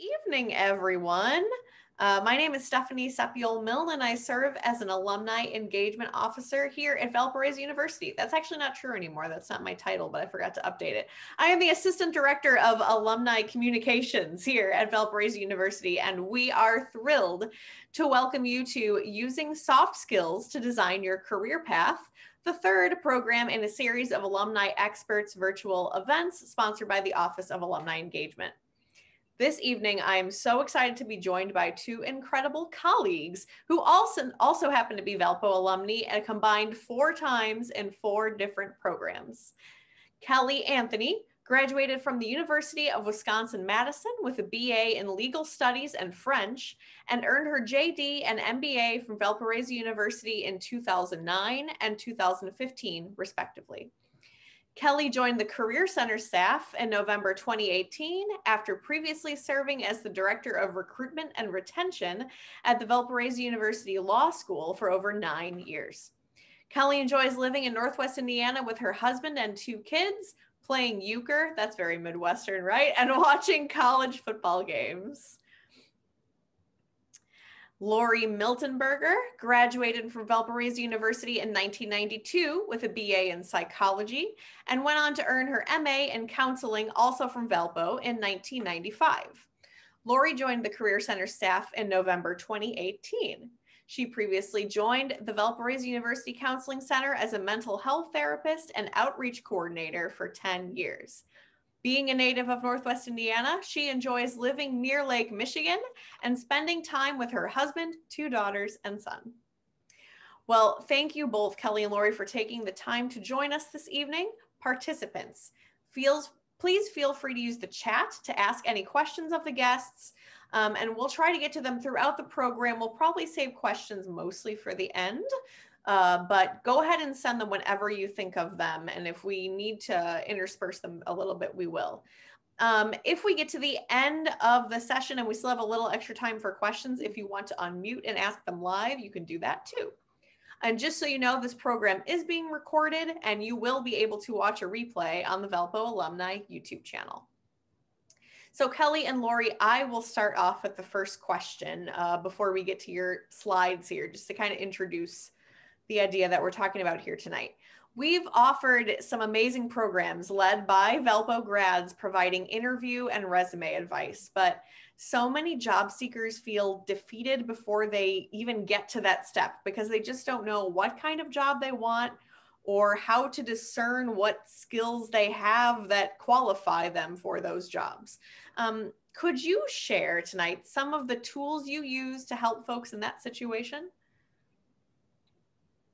evening, everyone. My name is Stephanie Sepiol-Milne, and I serve as an Alumni Engagement Officer here at Valparaiso University. That's actually not true anymore. That's not my title, but I forgot to update it. I am the Assistant Director of Alumni Communications here at Valparaiso University, and we are thrilled to welcome you to Using Soft Skills to Design Your Career Path, the third program in a series of Alumni Experts virtual events sponsored by the Office of Alumni Engagement. This evening, I am so excited to be joined by two incredible colleagues who also happen to be Valpo alumni and combined 4 times in 4 different programs. Kelly Anthony graduated from the University of Wisconsin-Madison with a BA in Legal Studies and French and earned her JD and MBA from Valparaiso University in 2009 and 2015, respectively. Kelly joined the Career Center staff in November 2018 after previously serving as the Director of Recruitment and Retention at the Valparaiso University Law School for over 9 years. Kelly enjoys living in Northwest Indiana with her husband and 2 kids, playing euchre, that's very Midwestern, right? And watching college football games. Lori Miltenberger graduated from Valparaiso University in 1992 with a BA in psychology and went on to earn her MA in counseling, also from Valpo, in 1995. Lori joined the Career Center staff in November 2018. She previously joined the Valparaiso University Counseling Center as a mental health therapist and outreach coordinator for 10 years. Being a native of Northwest Indiana, she enjoys living near Lake Michigan and spending time with her husband, 2 daughters, and son. Well, thank you both, Kelly and Lori, for taking the time to join us this evening. Participants, please feel free to use the chat to ask any questions of the guests, and we'll try to get to them throughout the program. We'll probably save questions mostly for the end. But go ahead and send them whenever you think of them. And if we need to intersperse them a little bit, we will. If we get to the end of the session and we still have a little extra time for questions, if you want to unmute and ask them live, you can do that too. And just so you know, this program is being recorded and you will be able to watch a replay on the Valpo Alumni YouTube channel. So Kelly and Lori, I will start off with the first question before we get to your slides here, just to kind of introduce the idea that we're talking about here tonight. We've offered some amazing programs led by Valpo grads providing interview and resume advice, but so many job seekers feel defeated before they even get to that step because they just don't know what kind of job they want or how to discern what skills they have that qualify them for those jobs. Could you share tonight some of the tools you use to help folks in that situation?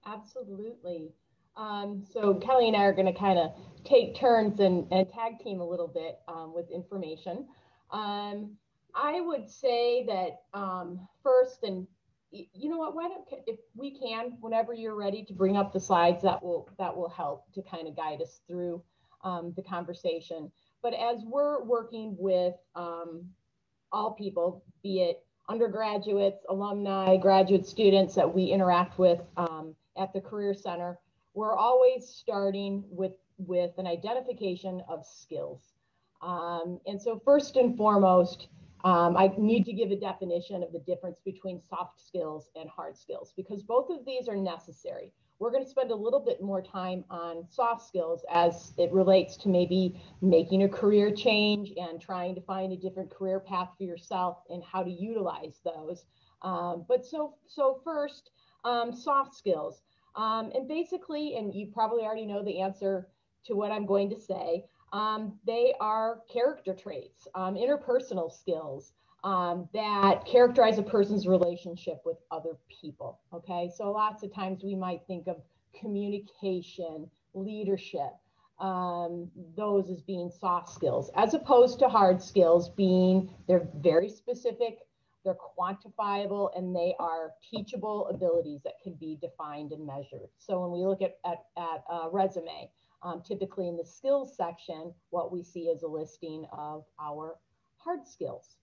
Absolutely. So Kelly and I are going to kind of take turns and tag team a little bit with information. I would say that first, and you know what, why don't, if we can, whenever you're ready to bring up the slides, that will help to kind of guide us through the conversation. But as we're working with all people, be it undergraduates, alumni, graduate students that we interact with at the Career Center, we're always starting with an identification of skills. And so first and foremost, I need to give a definition of the difference between soft skills and hard skills, because both of these are necessary. We're going to spend a little bit more time on soft skills as it relates to maybe making a career change and trying to find a different career path for yourself and how to utilize those. But so first, soft skills. And basically, and you probably already know the answer to what I'm going to say, they are character traits, interpersonal skills that characterize a person's relationship with other people, okay? So lots of times we might think of communication, leadership, those as being soft skills, as opposed to hard skills being, they're very specific, they're quantifiable, and they are teachable abilities that can be defined and measured. So when we look at a resume, typically in the skills section, what we see is a listing of our hard skills.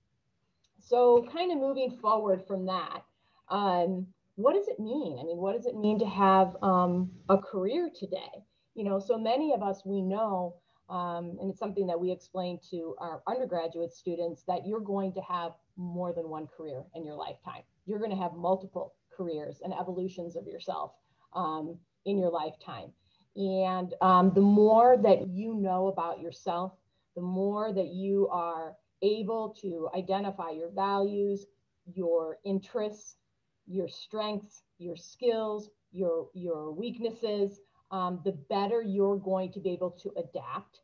So kind of moving forward from that, what does it mean? I mean, what does it mean to have a career today? You know, so many of us, we know And it's something that we explain to our undergraduate students, that you're going to have more than one career in your lifetime. You're going to have multiple careers and evolutions of yourself in your lifetime. And the more that you know about yourself, the more that you are able to identify your values, your interests, your strengths, your skills, your weaknesses, the better you're going to be able to adapt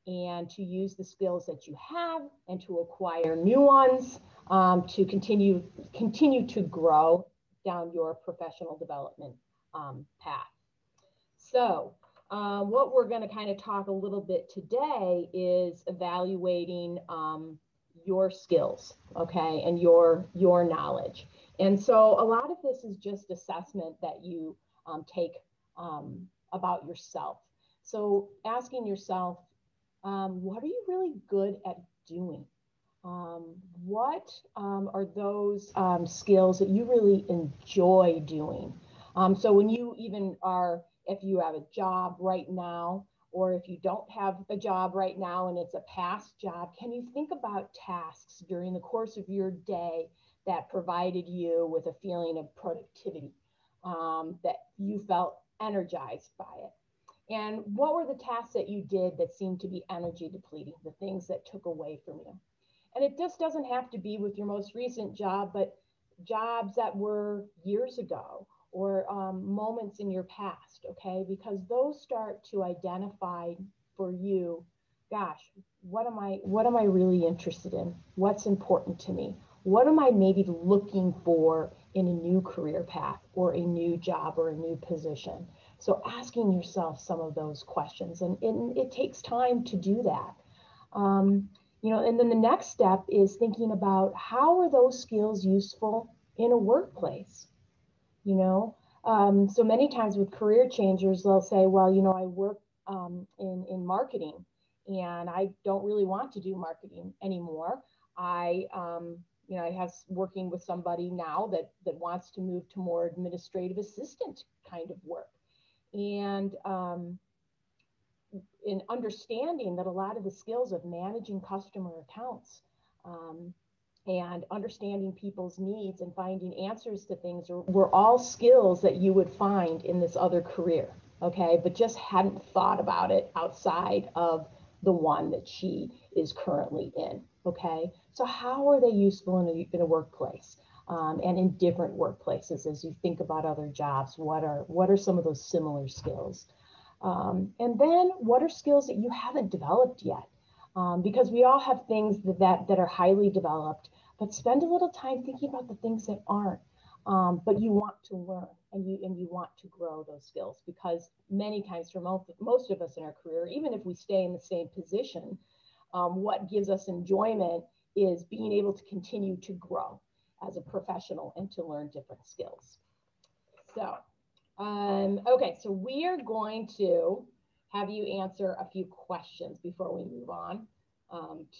and to use the skills that you have and to acquire new ones, to continue to grow down your professional development path. So what we're going to kind of talk a little bit today is evaluating your skills, okay, and your knowledge. And so a lot of this is just assessment that you take about yourself. So asking yourself, what are you really good at doing? What are those skills that you really enjoy doing? So when you even are, if you have a job right now, or if you don't have a job right now and it's a past job, can you think about tasks during the course of your day that provided you with a feeling of productivity, that you felt energized by it? And what were the tasks that you did that seemed to be energy depleting, the things that took away from you? And it just doesn't have to be with your most recent job, but jobs that were years ago, or moments in your past, okay? Because those start to identify for you, gosh, what am I really interested in? What's important to me? What am I maybe looking for in a new career path or a new job or a new position? So asking yourself some of those questions, and it takes time to do that. You know, and then the next step is thinking about, how are those skills useful in a workplace? You know, so many times with career changers, they'll say, well, you know, I work in marketing and I don't really want to do marketing anymore. You know, I have working with somebody now that wants to move to more administrative assistant kind of work. And in understanding that a lot of the skills of managing customer accounts, and understanding people's needs and finding answers to things were all skills that you would find in this other career, okay? But just hadn't thought about it outside of the one that she is currently in, okay? So how are they useful in a workplace, and in different workplaces as you think about other jobs? What are some of those similar skills? And then what are skills that you haven't developed yet? Because we all have things that are highly developed, but spend a little time thinking about the things that aren't, but you want to learn, and you want to grow those skills, because many times for most of us in our career, even if we stay in the same position, what gives us enjoyment is being able to continue to grow as a professional and to learn different skills. So, okay, so we are going to have you answer a few questions before we move on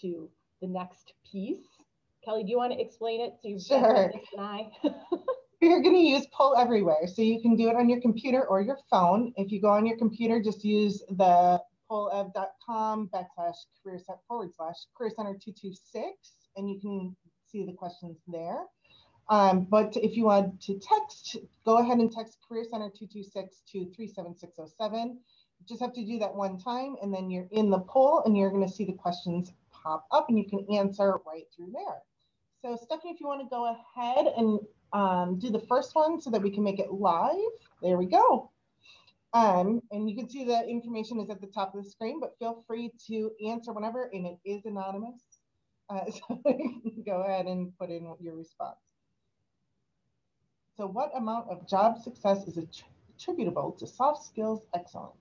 to the next piece. Kelly, do you want to explain it? So you've Sure. You're going to use Poll Everywhere. So you can do it on your computer or your phone. If you go on your computer, just use the pollev.com/career center 226, and you can see the questions there. But if you want to text, go ahead and text Career Center 226 to 37607. You just have to do that one time, and then you're in the poll, and you're going to see the questions pop up, and you can answer right through there. So Stephanie, if you want to go ahead and do the first one so that we can make it live. There we go. And you can see the information is at the top of the screen, but feel free to answer whenever, and it is anonymous. So you can go ahead and put in your response. So what amount of job success is attributable to soft skills excellence?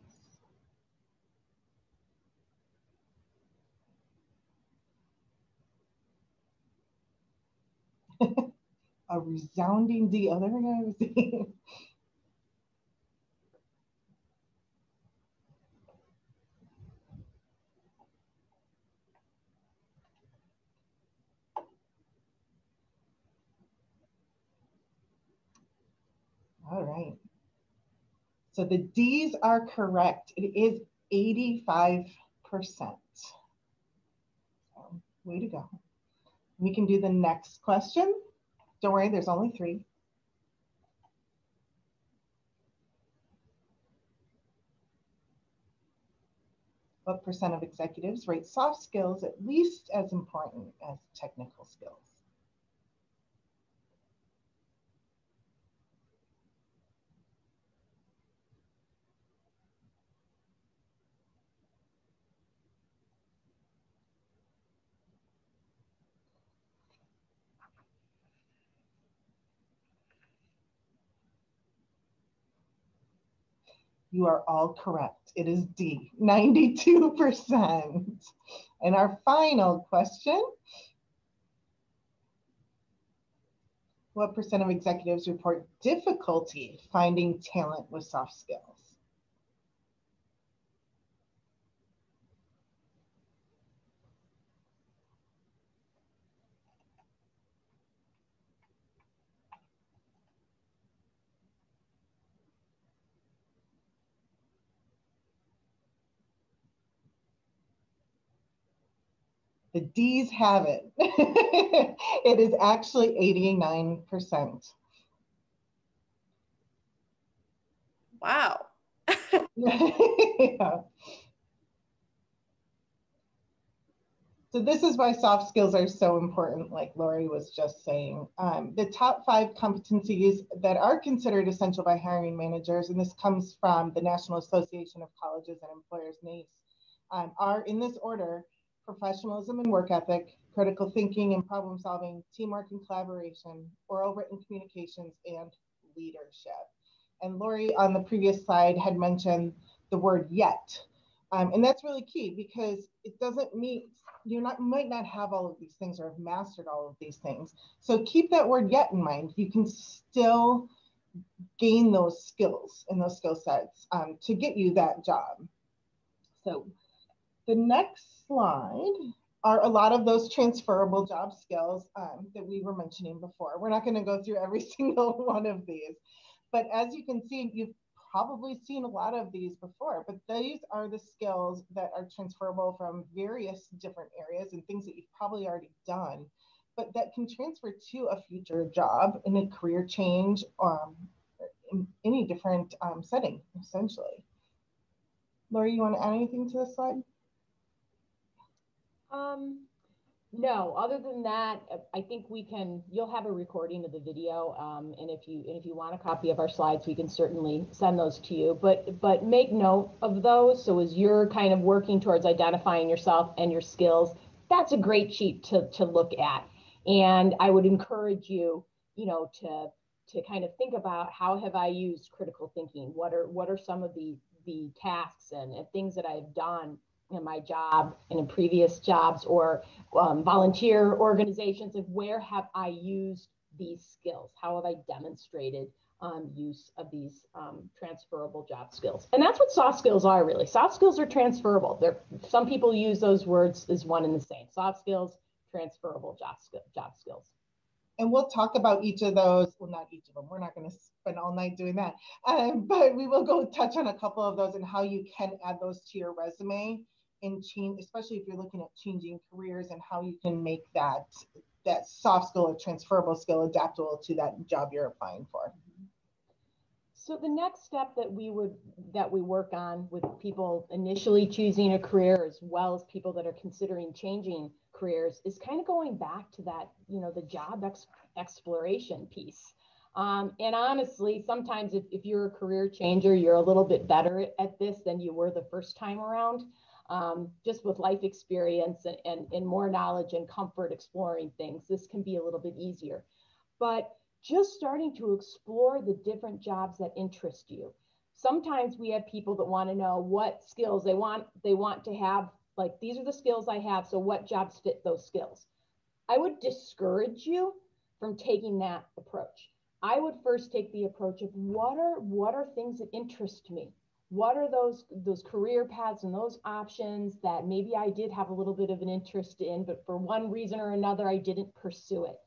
A resounding D. Oh, there we go. All right. So the D's are correct. It is 85%. So, way to go. We can do the next question. Don't worry, there's only 3. What % of executives rate soft skills at least as important as technical skills? You are all correct. It is D, 92%. And our final question, what % of executives report difficulty finding talent with soft skills? The D's have it. It is actually 89%. Wow. Yeah. So this is why soft skills are so important, like Lori was just saying. The top 5 competencies that are considered essential by hiring managers, and this comes from the National Association of Colleges and Employers, NACE, are in this order: professionalism and work ethic, critical thinking and problem solving, teamwork and collaboration, oral written communications, and leadership. And Lori on the previous slide had mentioned the word yet. And that's really key, because it doesn't mean might not have all of these things or have mastered all of these things. So keep that word yet in mind. You can still gain those skills and those skill sets to get you that job. So the next slide are a lot of those transferable job skills that we were mentioning before. We're not going to go through every single one of these, but as you can see, you've probably seen a lot of these before, but these are the skills that are transferable from various different areas and things that you've probably already done, but that can transfer to a future job in a career change or in any different setting, essentially. Lori, you want to add anything to this slide? No, other than that, I think you'll have a recording of the video. And if you want a copy of our slides, we can certainly send those to you, but make note of those. So as you're kind of working towards identifying yourself and your skills, that's a great sheet to look at. And I would encourage you, to kind of think about, how have I used critical thinking? What are some of the tasks and things that I've done in my job and in previous jobs, or volunteer organizations, of where have I used these skills? How have I demonstrated use of these transferable job skills? And that's what soft skills are, really. Soft skills are transferable. Some people use those words as one and the same. Soft skills, transferable job skills. And we'll talk about each of those. Well, not each of them. We're not going to spend all night doing that. But we will go touch on a couple of those and how you can add those to your resume and change, especially if you're looking at changing careers, and how you can make that soft skill or transferable skill adaptable to that job you're applying for. So the next step that we work on with people initially choosing a career, as well as people that are considering changing careers, is kind of going back to that, the job exploration piece. And honestly, sometimes if you're a career changer, you're a little bit better at this than you were the first time around. Just with life experience and more knowledge and comfort exploring things, this can be a little bit easier. But just starting to explore the different jobs that interest you. Sometimes we have people that want to know what skills they want to have, like, these are the skills I have, so what jobs fit those skills? I would discourage you from taking that approach. I would first take the approach of what are things that interest me? What are those career paths and those options that maybe I did have a little bit of an interest in, but for one reason or another, I didn't pursue it.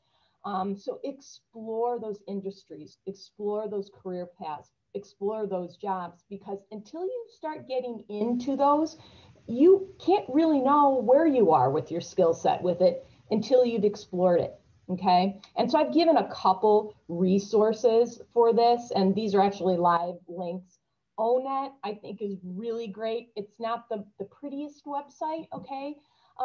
So explore those industries, explore those career paths, explore those jobs, because until you start getting into those, you can't really know where you are with your skill set with it until you've explored it. Okay. And so I've given a couple resources for this, and these are actually live links. ONET, I think, is really great. It's not the prettiest website, okay?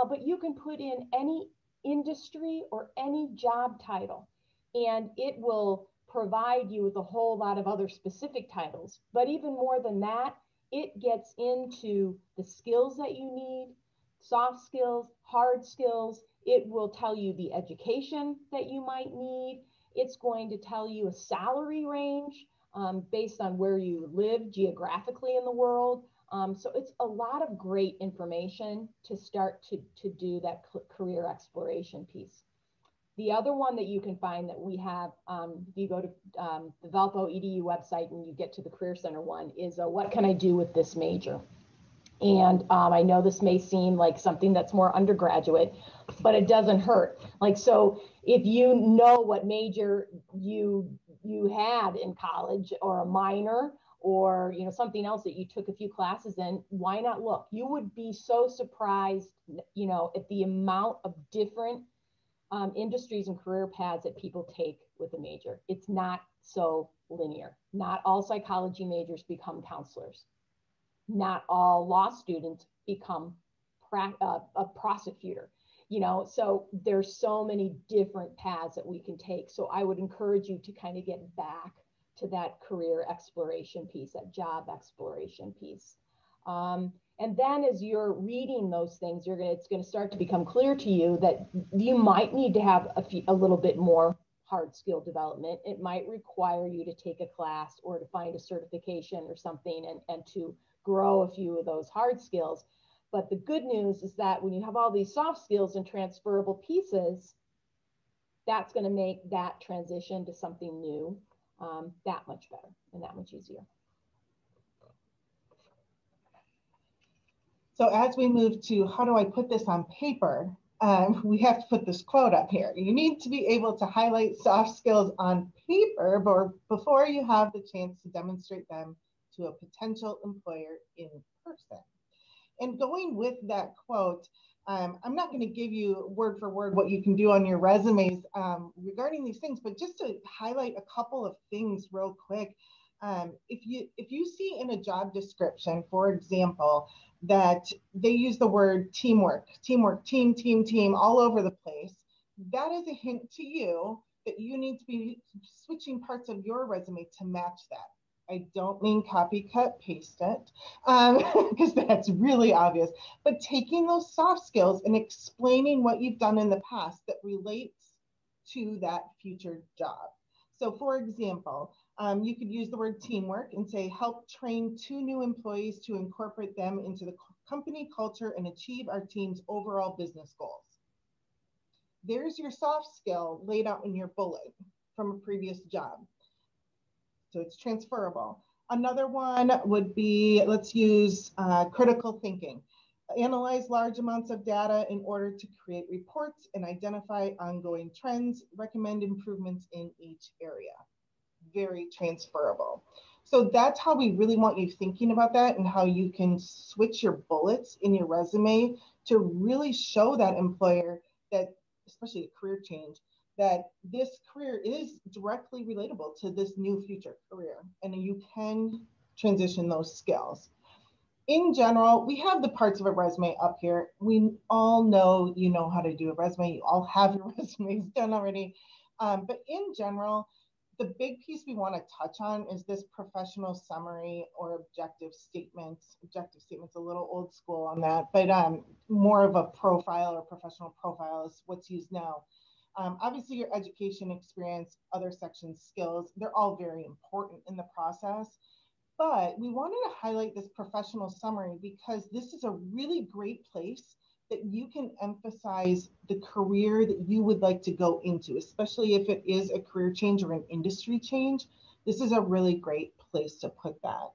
But you can put in any industry or any job title, and it will provide you with a whole lot of other specific titles. But even more than that, it gets into the skills that you need, soft skills, hard skills. It will tell you the education that you might need. It's going to tell you a salary range based on where you live geographically in the world. So it's a lot of great information to start to do that career exploration piece. The other one that you can find that we have, if you go to the Valpo.edu website and you get to the Career Center one, is what can I do with this major? And I know this may seem like something that's more undergraduate, but it doesn't hurt. Like, so if you know what major you had in college, or a minor, or something else that you took a few classes in, why not look? You would be so surprised, at the amount of different industries and career paths that people take with a major. It's not so linear. Not all psychology majors become counselors. Not all law students become a prosecutor. So there's so many different paths that we can take. So I would encourage you to kind of get back to that career exploration piece, that job exploration piece. And then as you're reading those things, it's going to start to become clear to you that you might need to have a little bit more hard skill development. It might require you to take a class or to find a certification or something and to grow a few of those hard skills. But the good news is that when you have all these soft skills and transferable pieces, that's going to make that transition to something new that much better and that much easier. So as we move to how do I put this on paper, we have to put this quote up here. You need to be able to highlight soft skills on paper before you have the chance to demonstrate them to a potential employer in person. And going with that quote, I'm not going to give you word for word what you can do on your resumes regarding these things, but just to highlight a couple of things real quick. If you see in a job description, for example, that they use the word teamwork, team, all over the place, that is a hint to you that you need to be switching parts of your resume to match that. I don't mean copy, cut, paste it, because that's really obvious, but taking those soft skills and explaining what you've done in the past that relates to that future job. So for example, you could use the word teamwork and say, help train 2 new employees to incorporate them into the company culture and achieve our team's overall business goals. There's your soft skill laid out in your bullet from a previous job. So it's transferable. Another one would be, let's use critical thinking. Analyze large amounts of data in order to create reports and identify ongoing trends, recommend improvements in each area. Very transferable. So that's how we really want you thinking about that, and how you can switch your bullets in your resume to really show that employer that, especially a career change, that this career is directly relatable to this new future career, and you can transition those skills. In general, we have the parts of a resume up here. We all know you know how to do a resume. You all have your resumes done already. But in general, the big piece we want to touch on is this professional summary or objective statements. Objective statement's a little old school on that, but more of a profile or professional profile is what's used now. Obviously, your education experience, other sections, skills, they're all very important in the process. But we wanted to highlight this professional summary because this is a really great place that you can emphasize the career that you would like to go into, especially if it is a career change or an industry change. This is a really great place to put that.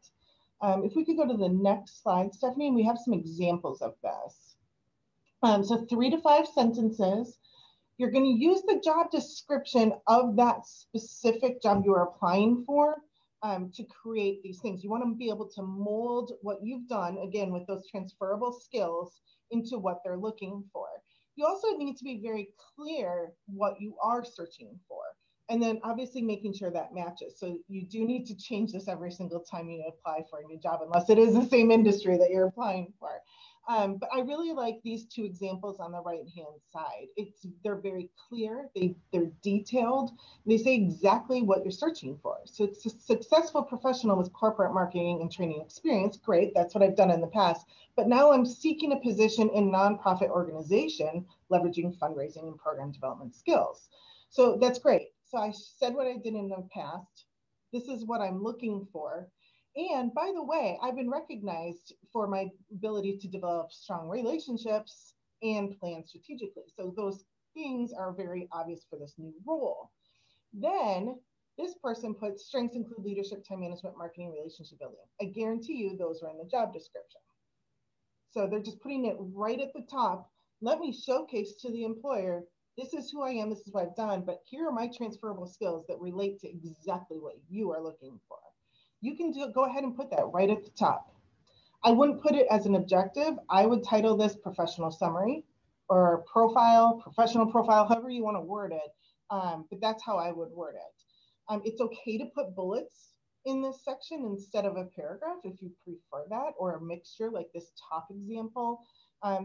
If we could go to the next slide, Stephanie, we have some examples of this. So 3 to 5 sentences. You're going to use the job description of that specific job you are applying for to create these things. You want to be able to mold what you've done, again, with those transferable skills into what they're looking for. You also need to be very clear what you are searching for. And then obviously making sure that matches. So you do need to change this every single time you apply for a new job, unless it is the same industry that you're applying for. But I really like these two examples on the right-hand side. They're very clear, they're detailed, they say exactly what you're searching for. So it's a successful professional with corporate marketing and training experience. Great, that's what I've done in the past. But now I'm seeking a position in nonprofit organization, leveraging fundraising and program development skills. So that's great. So I said what I did in the past. This is what I'm looking for. And by the way, I've been recognized for my ability to develop strong relationships and plan strategically. So those things are very obvious for this new role. Then this person puts strengths include leadership, time management, marketing, relationship building. I guarantee you those are in the job description. So they're just putting it right at the top. Let me showcase to the employer, this is who I am, this is what I've done, but here are my transferable skills that relate to exactly what you are looking for. You can go ahead and put that right at the top. I wouldn't put it as an objective. I would title this professional summary or profile, professional profile, however you want to word it. But that's how I would word it. It's okay to put bullets in this section instead of a paragraph if you prefer that, or a mixture like this top example.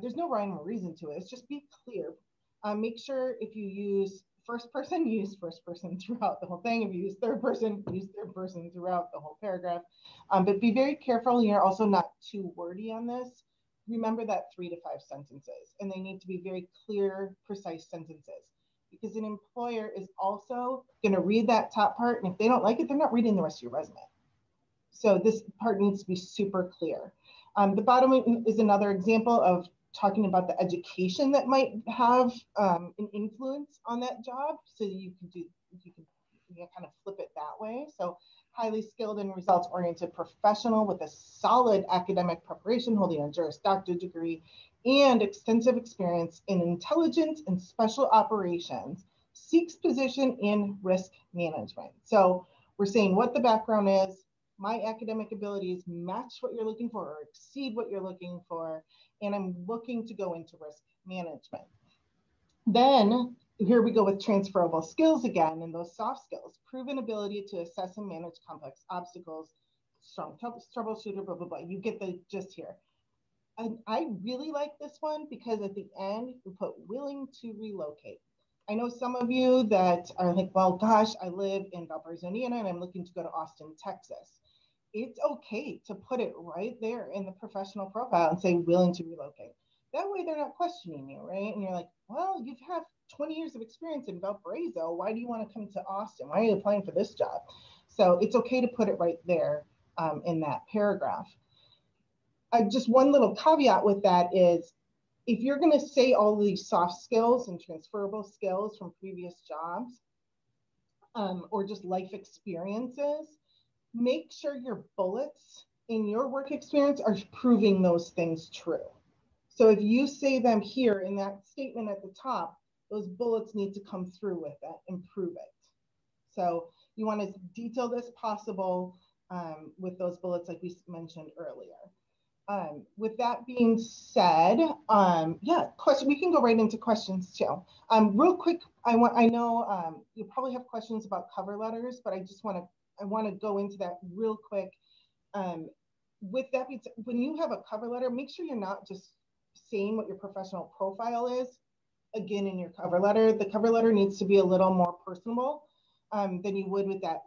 There's no rhyme or reason to it. It's just be clear. Make sure if you use first person, use first person throughout the whole thing. If you use third person throughout the whole paragraph. But be very careful. You're also not too wordy on this. Remember that 3 to 5 sentences, and they need to be very clear, precise sentences, because an employer is also going to read that top part, and if they don't like it, they're not reading the rest of your resume. So this part needs to be super clear. The bottom is another example of talking about the education that might have an influence on that job. So you can kind of flip it that way. So highly skilled and results-oriented professional with a solid academic preparation, holding a Juris Doctor degree, and extensive experience in intelligence and special operations, seeks position in risk management. So we're saying what the background is, my academic abilities match what you're looking for or exceed what you're looking for, and I'm looking to go into risk management. Then here we go with transferable skills again, and those soft skills, proven ability to assess and manage complex obstacles, strong troubleshooter, blah, blah, blah. You get the gist here. And I really like this one because at the end, we put willing to relocate. I know some of you that are like, well, gosh, I live in Valparaiso, Indiana, and I'm looking to go to Austin, Texas. It's okay to put it right there in the professional profile and say willing to relocate. That way they're not questioning you, right? And you're like, well, you have 20 years of experience in Valparaiso. Why do you want to come to Austin? Why are you applying for this job? So it's okay to put it right there in that paragraph. Just one little caveat with that is, if you're going to say all of these soft skills and transferable skills from previous jobs or just life experiences, make sure your bullets in your work experience are proving those things true. So if you say them here in that statement at the top, those bullets need to come through with it and prove it. So you want as detailed as possible with those bullets like we mentioned earlier. With that being said, we can go right into questions too. Real quick, I know you probably have questions about cover letters, but I want to go into that real quick. With that being said, when you have a cover letter, make sure you're not just saying what your professional profile is again in your cover letter. The cover letter needs to be a little more personable than you would with that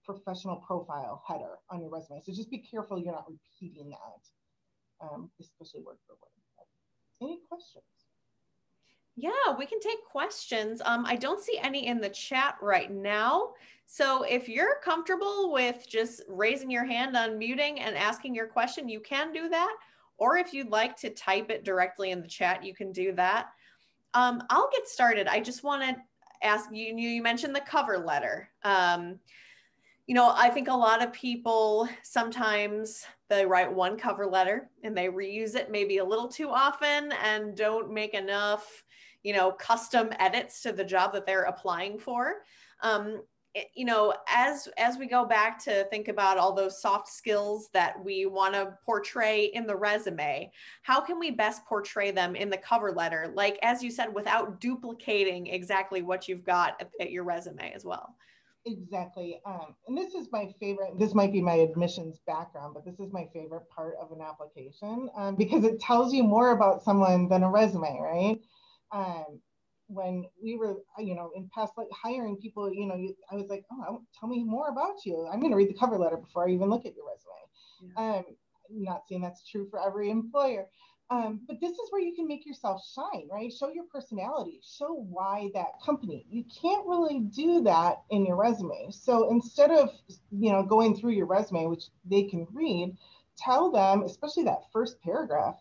professional profile header on your resume. So just be careful you're not repeating that, especially word for word. Any questions? Yeah, we can take questions. I don't see any in the chat right now. So if you're comfortable with just raising your hand, unmuting, and asking your question, you can do that. Or if you'd like to type it directly in the chat, you can do that. I'll get started. I just want to ask you, you mentioned the cover letter. You know, I think a lot of people, sometimes they write one cover letter and they reuse it maybe a little too often and don't make enough, you know, custom edits to the job that they're applying for. you know, as we go back to think about all those soft skills that we want to portray in the resume, how can we best portray them in the cover letter? Like, as you said, without duplicating exactly what you've got at your resume as well. Exactly. And this is my favorite, this might be my admissions background, but this is my favorite part of an application because it tells you more about someone than a resume, right? When we were, you know, in past like hiring people, you know, I was like, oh, tell me more about you. I'm going to read the cover letter before I even look at your resume. Yeah. I'm not saying that's true for every employer. But this is where you can make yourself shine, right? Show your personality, show why that company. You can't really do that in your resume. So instead of, you know, going through your resume, which they can read, tell them, especially that first paragraph,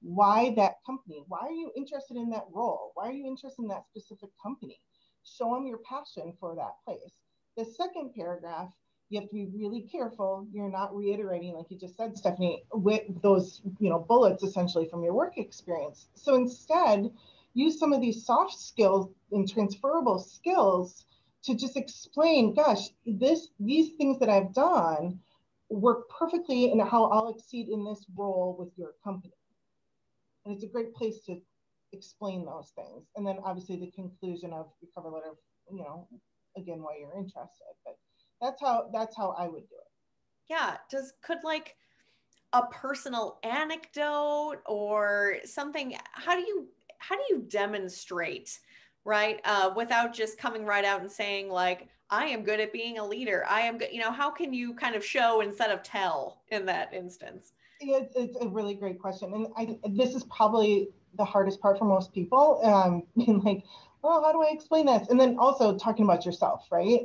why that company, why are you interested in that role? Why are you interested in that specific company? Show them your passion for that place. The second paragraph, you have to be really careful. You're not reiterating, like you just said, Stephanie, with those, you know, bullets essentially from your work experience. So instead, use some of these soft skills and transferable skills to just explain, gosh, these things that I've done work perfectly in how I'll exceed in this role with your company. And it's a great place to explain those things. And then obviously the conclusion of your cover letter, you know, again, why you're interested. But that's how I would do it. Yeah. Could like a personal anecdote or something, how do you demonstrate, right? Without just coming right out and saying like, I am good at being a leader. I am good. You know, how can you kind of show instead of tell in that instance? It's a really great question. And this is probably the hardest part for most people. Being like, well, how do I explain this? And then also talking about yourself, right?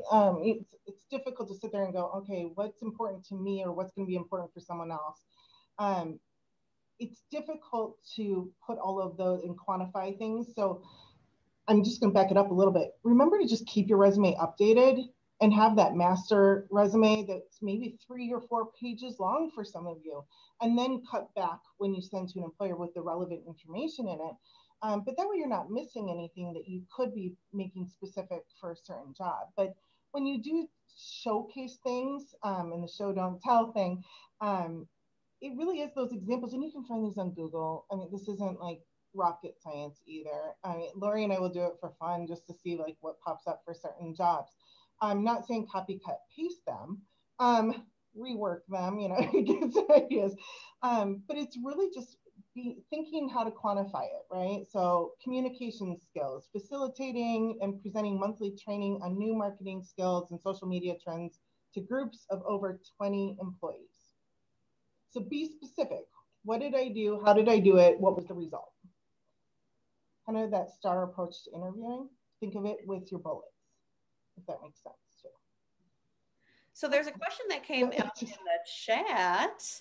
It's difficult to sit there and go, okay, what's important to me or what's going to be important for someone else? It's difficult to put all of those and quantify things. So I'm just going to back it up a little bit. Remember to just keep your resume updated and have that master resume that's maybe 3 or 4 pages long for some of you, and then cut back when you send to an employer with the relevant information in it. But that way you're not missing anything that you could be making specific for a certain job. But when you do showcase things and the show don't tell thing, it really is those examples, and you can find these on Google. I mean, this isn't like rocket science either. I mean, Lori and I will do it for fun just to see like what pops up for certain jobs. I'm not saying copy, cut, paste them, rework them, you know, get some ideas. But it's really just thinking how to quantify it, right? So communication skills, facilitating and presenting monthly training on new marketing skills and social media trends to groups of over 20 employees. So be specific. What did I do? How did I do it? What was the result? Kind of that STAR approach to interviewing. Think of it with your bullets, if that makes sense too. So there's a question that came up in the chat.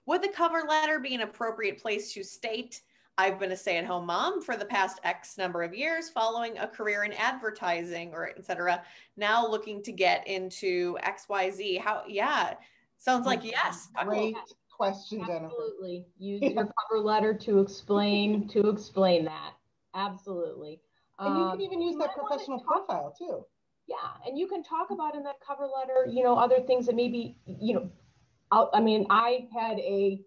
Would the cover letter be an appropriate place to state, I've been a stay-at-home mom for the past X number of years, following a career in advertising or et cetera, now looking to get into XYZ? How, yeah, sounds like yes. Great question, Jennifer. Absolutely. Use your cover letter to explain that. Absolutely. And you can even use that professional profile too. Yeah, and you can talk about in that cover letter, you know, other things that maybe, you know, I mean, I had I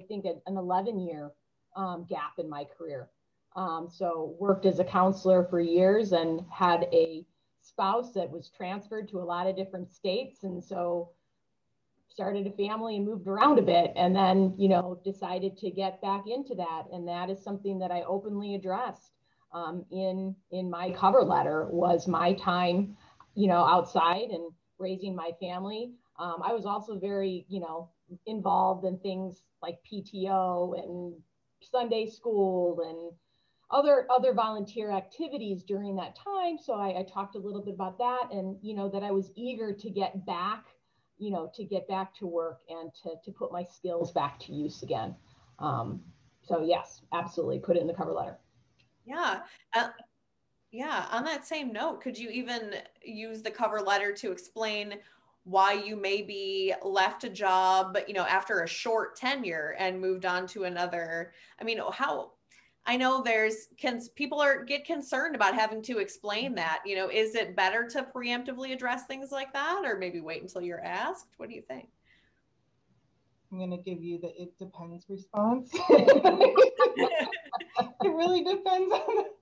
think an 11-year gap in my career. So worked as a counselor for years and had a spouse that was transferred to a lot of different states. And so started a family and moved around a bit, and then, you know, decided to get back into that. And that is something that I openly addressed in my cover letter, was my time, you know, outside and raising my family. I was also very, you know, involved in things like PTO and Sunday school and other volunteer activities during that time. So I talked a little bit about that, and, you know, that I was eager to get back, you know, to get back to work and to put my skills back to use again. So yes, absolutely, put it in the cover letter. Yeah. Yeah. On that same note, could you even use the cover letter to explain why you maybe left a job, you know, after a short tenure and moved on to another? I mean, how I know people get concerned about having to explain that, you know, is it better to preemptively address things like that, or maybe wait until you're asked? What do you think? I'm going to give you the "it depends" response. It really depends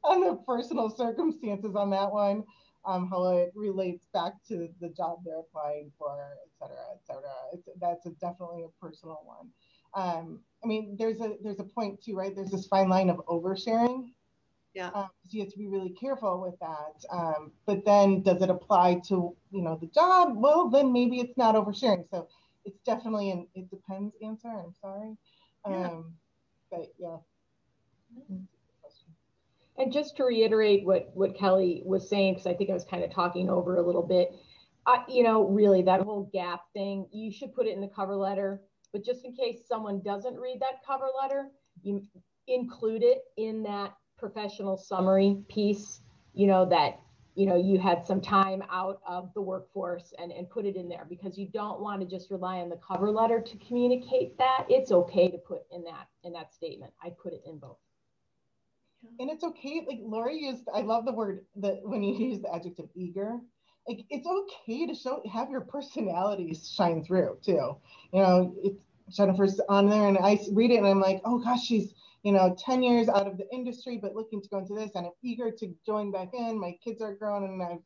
on the personal circumstances on that one, how it relates back to the job they're applying for, et cetera, et cetera. That's definitely a personal one. I mean, there's a point too, right? There's this fine line of oversharing. Yeah. So you have to be really careful with that. But then does it apply to, you know, the job? Well, then maybe it's not oversharing. So it's definitely an "it depends" answer. I'm sorry. But yeah. And just to reiterate what Kelly was saying, because I think I was kind of talking over a little bit, you know, really that whole gap thing, you should put it in the cover letter. But just in case someone doesn't read that cover letter, you include it in that professional summary piece, you know, that, you know, you had some time out of the workforce, and put it in there, because you don't want to just rely on the cover letter to communicate that. It's okay to put in that statement. I put it in both. And it's okay, like Lori used, I love the word that when you use the adjective "eager," like it's okay to have your personality shine through too. You know, Jennifer's on there and I read it and I'm like, oh gosh, she's, you know, 10 years out of the industry, but looking to go into this, and I'm eager to join back in. My kids are grown and I've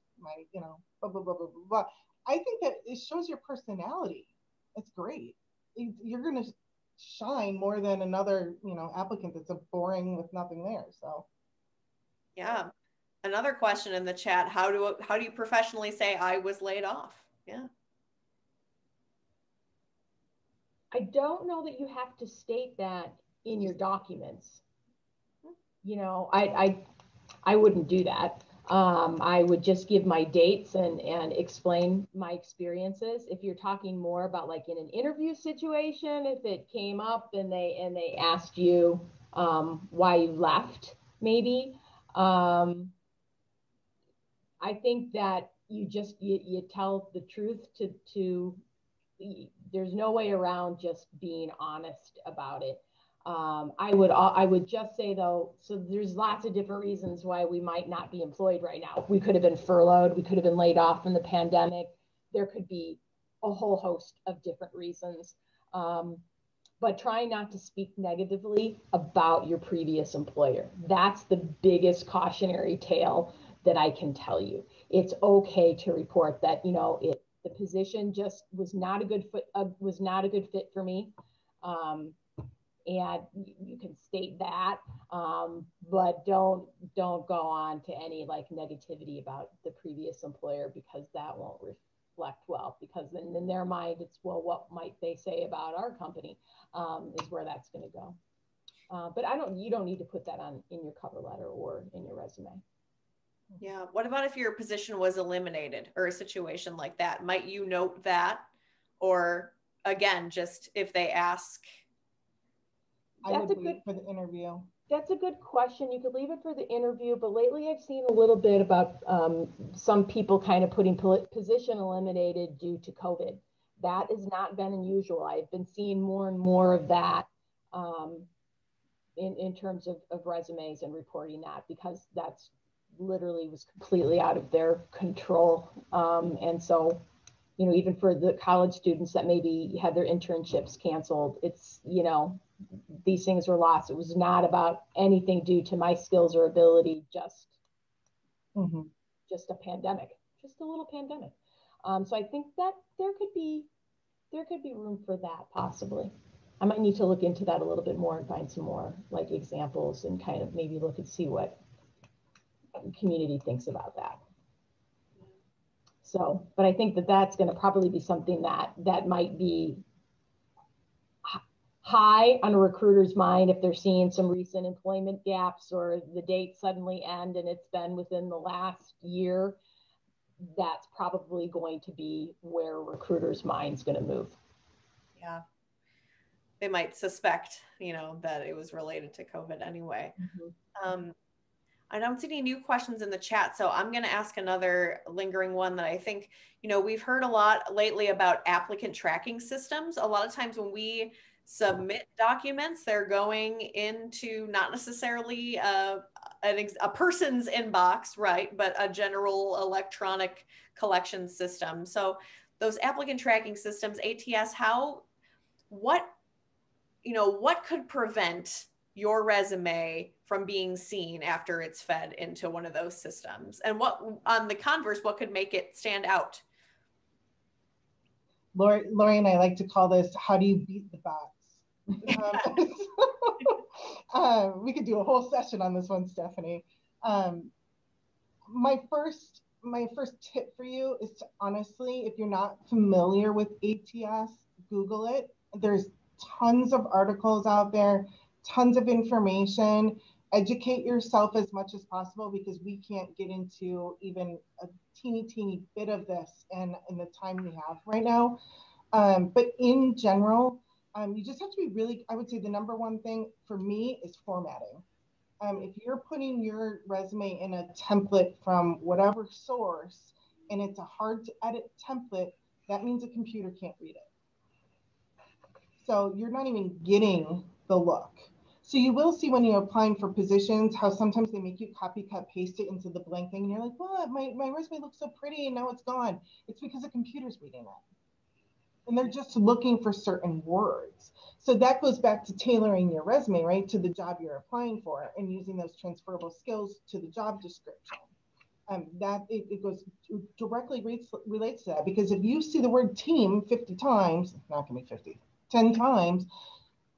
you know, blah, blah, blah, blah, blah. I think that it shows your personality. It's great. You're going to shine more than another, you know, applicant that's a boring with nothing there. So yeah. Another question in the chat: how do you professionally say "I was laid off"? Yeah. I don't know that you have to state that in your documents. You know, I wouldn't do that. I would just give my dates and explain my experiences. If you're talking more about like in an interview situation, if it came up and they asked you why you left, maybe, I think that you tell the truth to there's no way around just being honest about it. I would just say though, so there's lots of different reasons why we might not be employed right now. We could have been furloughed. We could have been laid off from the pandemic. There could be a whole host of different reasons. But try not to speak negatively about your previous employer. That's the biggest cautionary tale that I can tell you. It's okay to report that, you know, the position just was not a good fit for me. And you can state that, but don't go on to any like negativity about the previous employer, because that won't reflect well, because then in their mind it's, well, what might they say about our company, is where that's going to go. But you don't need to put that in your cover letter or in your resume. Yeah. What about if your position was eliminated, or a situation like that? Might you note that? Or again, just if they ask? That's good for the interview. That's a good question. You could leave it for the interview, but lately I've seen a little bit about some people kind of putting position eliminated due to COVID. That has not been unusual. I've been seeing more and more of that in terms of resumes and reporting that, because that's literally was completely out of their control. And so, you know, even for the college students that maybe had their internships canceled, it's, you know, these things were lost. It was not about anything due to my skills or ability, just a pandemic, just a little pandemic. So I think that there could be room for that possibly. I might need to look into that a little bit more and find some more like examples and kind of maybe look and see what the community thinks about that. So, but I think that that's going to probably be something that might be high on a recruiter's mind if they're seeing some recent employment gaps, or the dates suddenly end and it's been within the last year. That's probably going to be where a recruiter's mind's going to move. Yeah. They might suspect, you know, that it was related to COVID anyway. I don't see any new questions in the chat, so I'm going to ask another lingering one that I think, you know, we've heard a lot lately about applicant tracking systems. A lot of times when we submit documents. They're going into not necessarily a person's inbox, right, but a general electronic collection system. So those applicant tracking systems, ATS, what could prevent your resume from being seen after it's fed into one of those systems? And what, on the converse, what could make it stand out? Lori and I like to call this, how do you beat the bots? We could do a whole session on this one, Stephanie. My first tip for you is to, honestly, if you're not familiar with ATS, Google it. There's tons of articles out there, tons of information. Educate yourself as much as possible, because we can't get into even a teeny bit of this in the time we have right now. But in general, you just have to be really, I would say the number one thing for me is formatting. If you're putting your resume in a template from whatever source, and it's a hard to edit template, that means a computer can't read it. So you're not even getting the look. So you will see when you're applying for positions, how sometimes they make you copy, cut, paste it into the blank thing. And you're like, what? My resume looks so pretty and now it's gone. It's because the computer's reading it. And they're just looking for certain words. So that goes back to tailoring your resume, right, to the job you're applying for, and using those transferable skills to the job description. That it goes directly relates to that, because if you see the word team 50 times, not gonna be 50, 10 times,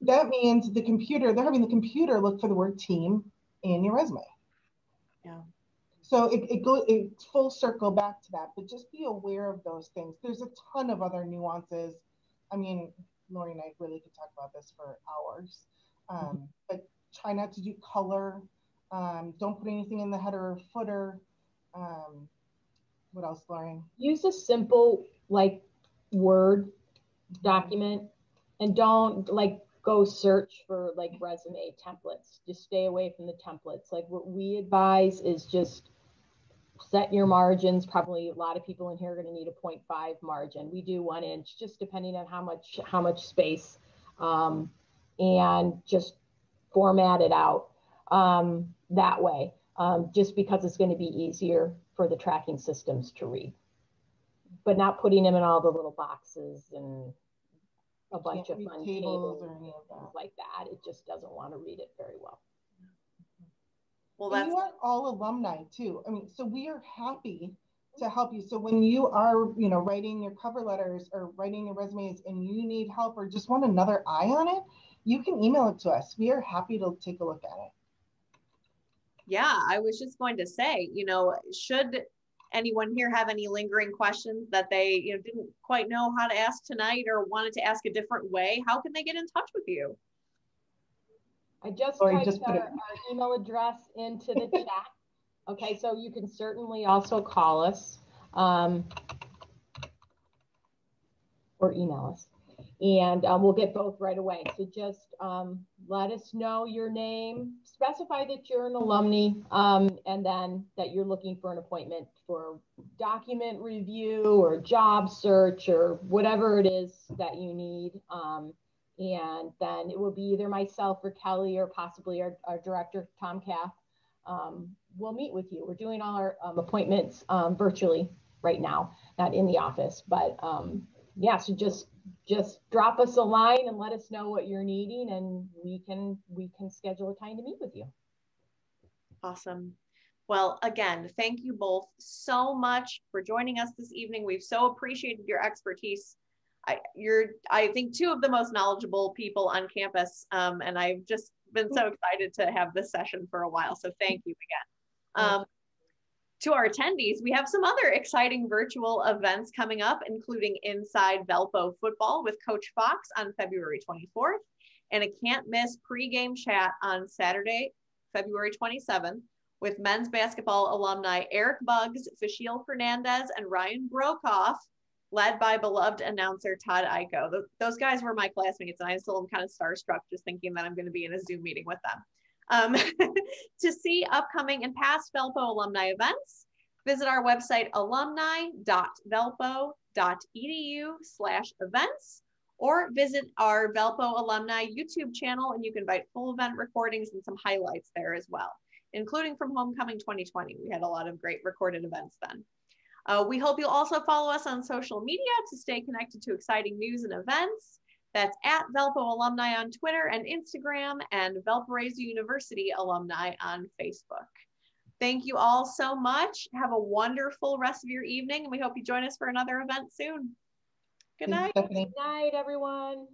that means they're having the computer look for the word team in your resume. Yeah. So it's full circle back to that, but just be aware of those things. There's a ton of other nuances. I mean, Lori and I really could talk about this for hours, but try not to do color. Don't put anything in the header or footer. What else, Lori? Use a simple Word document, and don't go search for resume templates. Just stay away from the templates. What we advise is just set your margins. Probably a lot of people in here are going to need a 0.5 margin. We do 1 inch, just depending on how much space, and just format it out that way, just because it's going to be easier for the tracking systems to read, but not putting them in all the little boxes and a bunch of fun tables or any of things like that. It just doesn't want to read it very well. Well, you are all alumni too. I mean, so we are happy to help you. So when you are, writing your cover letters or writing your resumes and you need help or just want another eye on it, you can email it to us. We are happy to take a look at it. Yeah, I was just going to say, should anyone here have any lingering questions that they didn't quite know how to ask tonight or wanted to ask a different way, how can they get in touch with you? I just typed our email address into the chat. Okay, so you can certainly also call us or email us, and we'll get both right away. So just let us know your name, specify that you're an alumni, and then that you're looking for an appointment for document review or job search or whatever it is that you need. And then it will be either myself or Kelly or possibly our director, Tom Caff. We'll meet with you. We're doing all our appointments virtually right now, not in the office, but yeah, so just drop us a line and let us know what you're needing, and we can schedule a time to meet with you. Awesome. Well, again, thank you both so much for joining us this evening. We've so appreciated your expertise. You're, I think, two of the most knowledgeable people on campus, and I've just been so excited to have this session for a while. So thank you again. To our attendees, we have some other exciting virtual events coming up, including Inside Valpo Football with Coach Fox on February 24th, and a can't miss pregame chat on Saturday, February 27th, with men's basketball alumni Eric Buggs, Fashil Fernandez, and Ryan Brokoff, led by beloved announcer Todd Ico. Those guys were my classmates, and I still am kind of starstruck just thinking that I'm going to be in a Zoom meeting with them. To see upcoming and past Valpo alumni events, visit our website alumni.valpo.edu/events, or visit our Valpo Alumni YouTube channel and you can find full event recordings and some highlights there as well, including from Homecoming 2020. We had a lot of great recorded events then. We hope you'll also follow us on social media to stay connected to exciting news and events. That's at Valpo Alumni on Twitter and Instagram, and Valparaiso University Alumni on Facebook. Thank you all so much. Have a wonderful rest of your evening, and we hope you join us for another event soon. Good night. Good night, everyone.